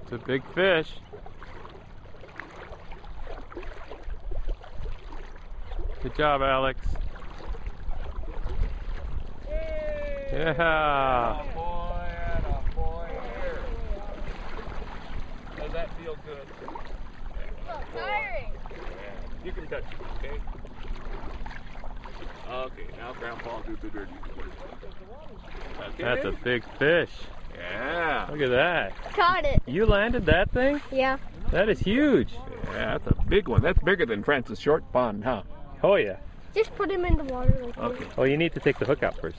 It's a big fish. Good job, Alex. Yeah. Boy, boy. Does that feel good? Tiring. Yeah. You can touch it, okay? Okay, now Grandpa will do the dirty work. Okay. That's a big fish. Yeah. Look at that. Caught it. You landed that thing? Yeah. That is huge. Yeah, that's a big one. That's bigger than Francis Short Pond, huh? Oh yeah. Just put him in the water like this. Okay. Oh, you need to take the hook out first.